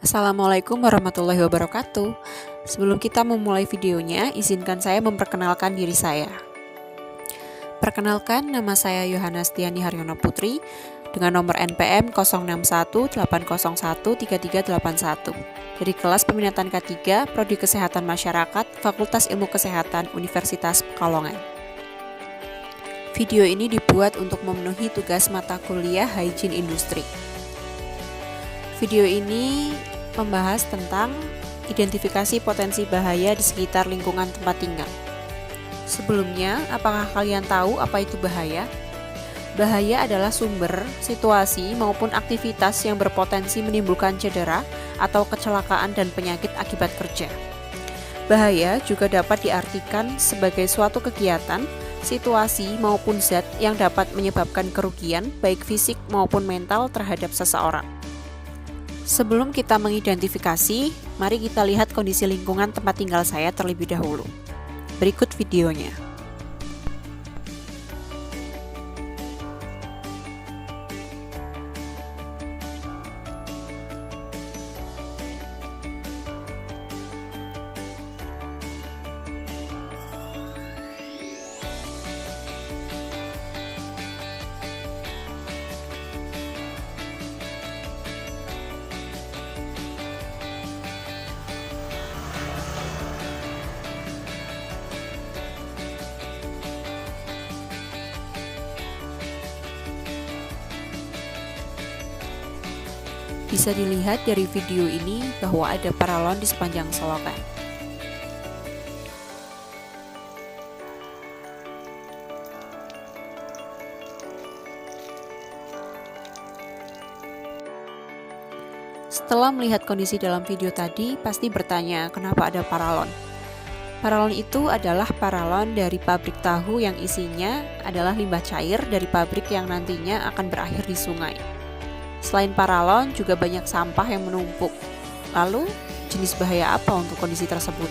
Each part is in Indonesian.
Assalamualaikum warahmatullahi wabarakatuh. Sebelum kita memulai videonya, izinkan saya memperkenalkan diri saya. Perkenalkan, nama saya Yohana Stiani Haryono Putri dengan nomor NPM 0618013381 dari kelas peminatan K3 Prodi Kesehatan Masyarakat Fakultas Ilmu Kesehatan Universitas Pekalongan. Video ini dibuat untuk memenuhi tugas mata kuliah Hygiene Industri. Video ini membahas tentang identifikasi potensi bahaya di sekitar lingkungan tempat tinggal. Sebelumnya, apakah kalian tahu apa itu bahaya? Bahaya adalah sumber, situasi, maupun aktivitas yang berpotensi menimbulkan cedera atau kecelakaan dan penyakit akibat kerja. Bahaya juga dapat diartikan sebagai suatu kegiatan, situasi, maupun zat yang dapat menyebabkan kerugian baik fisik maupun mental terhadap seseorang. Sebelum kita mengidentifikasi, mari kita lihat kondisi lingkungan tempat tinggal saya terlebih dahulu. Berikut videonya. Bisa dilihat dari video ini bahwa ada paralon di sepanjang selokan. Setelah melihat kondisi dalam video tadi, pasti bertanya kenapa ada paralon. Paralon itu adalah paralon dari pabrik tahu yang isinya adalah limbah cair dari pabrik yang nantinya akan berakhir di sungai. Selain paralon, juga banyak sampah yang menumpuk. Lalu, jenis bahaya apa untuk kondisi tersebut?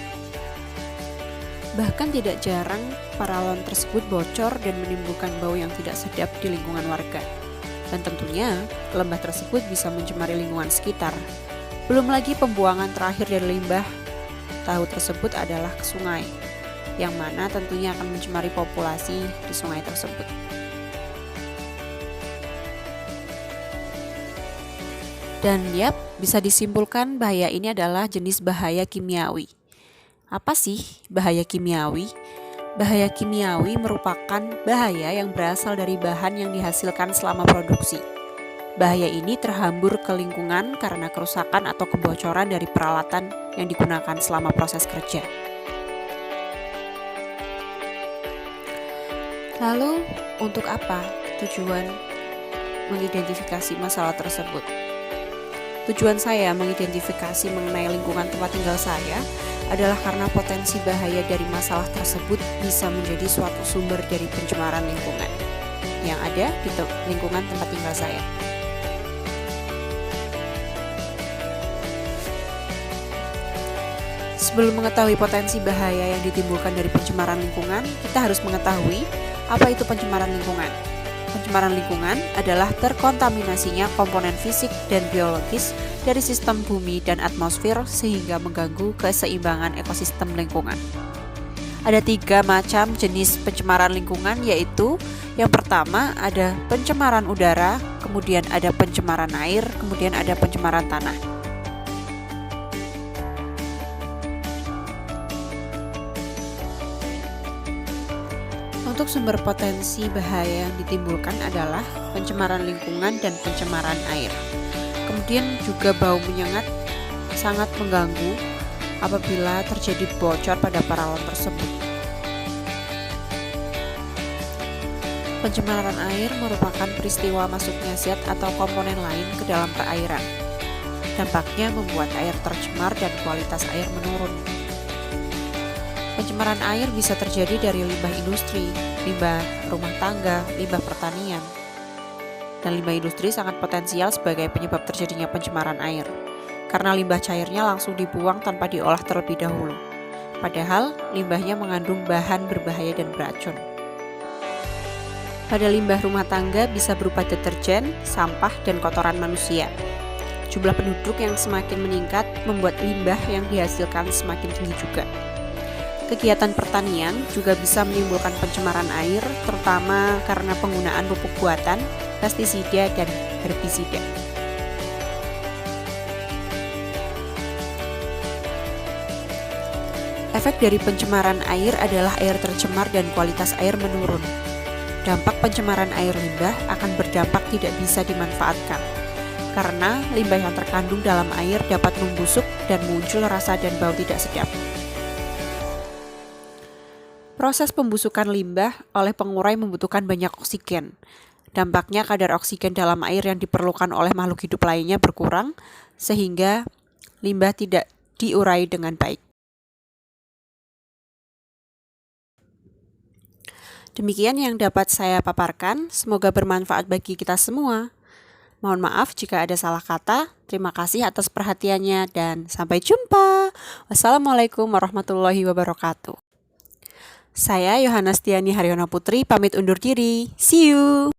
Bahkan tidak jarang paralon tersebut bocor dan menimbulkan bau yang tidak sedap di lingkungan warga. Dan tentunya, limbah tersebut bisa mencemari lingkungan sekitar. Belum lagi pembuangan terakhir dari limbah tahu tersebut adalah ke sungai, yang mana tentunya akan mencemari populasi di sungai tersebut. Dan bisa disimpulkan bahaya ini adalah jenis bahaya kimiawi. Apa sih bahaya kimiawi? Bahaya kimiawi merupakan bahaya yang berasal dari bahan yang dihasilkan selama produksi. Bahaya ini terhambur ke lingkungan karena kerusakan atau kebocoran dari peralatan yang digunakan selama proses kerja. Lalu, untuk apa tujuan mengidentifikasi masalah tersebut? Tujuan saya mengidentifikasi mengenai lingkungan tempat tinggal saya adalah karena potensi bahaya dari masalah tersebut bisa menjadi suatu sumber dari pencemaran lingkungan yang ada di lingkungan tempat tinggal saya. Sebelum mengetahui potensi bahaya yang ditimbulkan dari pencemaran lingkungan, kita harus mengetahui apa itu pencemaran lingkungan. Pencemaran lingkungan adalah terkontaminasinya komponen fisik dan biologis dari sistem bumi dan atmosfer sehingga mengganggu keseimbangan ekosistem lingkungan. Ada 3 macam jenis pencemaran lingkungan, yaitu yang pertama ada pencemaran udara, kemudian ada pencemaran air, kemudian ada pencemaran tanah. Untuk sumber potensi bahaya yang ditimbulkan adalah pencemaran lingkungan dan pencemaran air. Kemudian juga bau menyengat sangat mengganggu apabila terjadi bocor pada paralon tersebut. Pencemaran air merupakan peristiwa masuknya zat atau komponen lain ke dalam perairan. Dampaknya membuat air tercemar dan kualitas air menurun. Pencemaran air bisa terjadi dari limbah industri, limbah rumah tangga, limbah pertanian. Dan limbah industri sangat potensial sebagai penyebab terjadinya pencemaran air, karena limbah cairnya langsung dibuang tanpa diolah terlebih dahulu. Padahal limbahnya mengandung bahan berbahaya dan beracun. Pada limbah rumah tangga bisa berupa deterjen, sampah, dan kotoran manusia. Jumlah penduduk yang semakin meningkat membuat limbah yang dihasilkan semakin tinggi juga. Kegiatan pertanian juga bisa menimbulkan pencemaran air, terutama karena penggunaan pupuk buatan, pestisida, dan herbisida. Efek dari pencemaran air adalah air tercemar dan kualitas air menurun. Dampak pencemaran air limbah akan berdampak tidak bisa dimanfaatkan, karena limbah yang terkandung dalam air dapat membusuk dan muncul rasa dan bau tidak sedap. Proses pembusukan limbah oleh pengurai membutuhkan banyak oksigen. Dampaknya kadar oksigen dalam air yang diperlukan oleh makhluk hidup lainnya berkurang, sehingga limbah tidak diurai dengan baik. Demikian yang dapat saya paparkan, semoga bermanfaat bagi kita semua. Mohon maaf jika ada salah kata, terima kasih atas perhatiannya, dan sampai jumpa. Wassalamualaikum warahmatullahi wabarakatuh. Saya Yohana Stiani Haryono Putri, pamit undur diri. See you!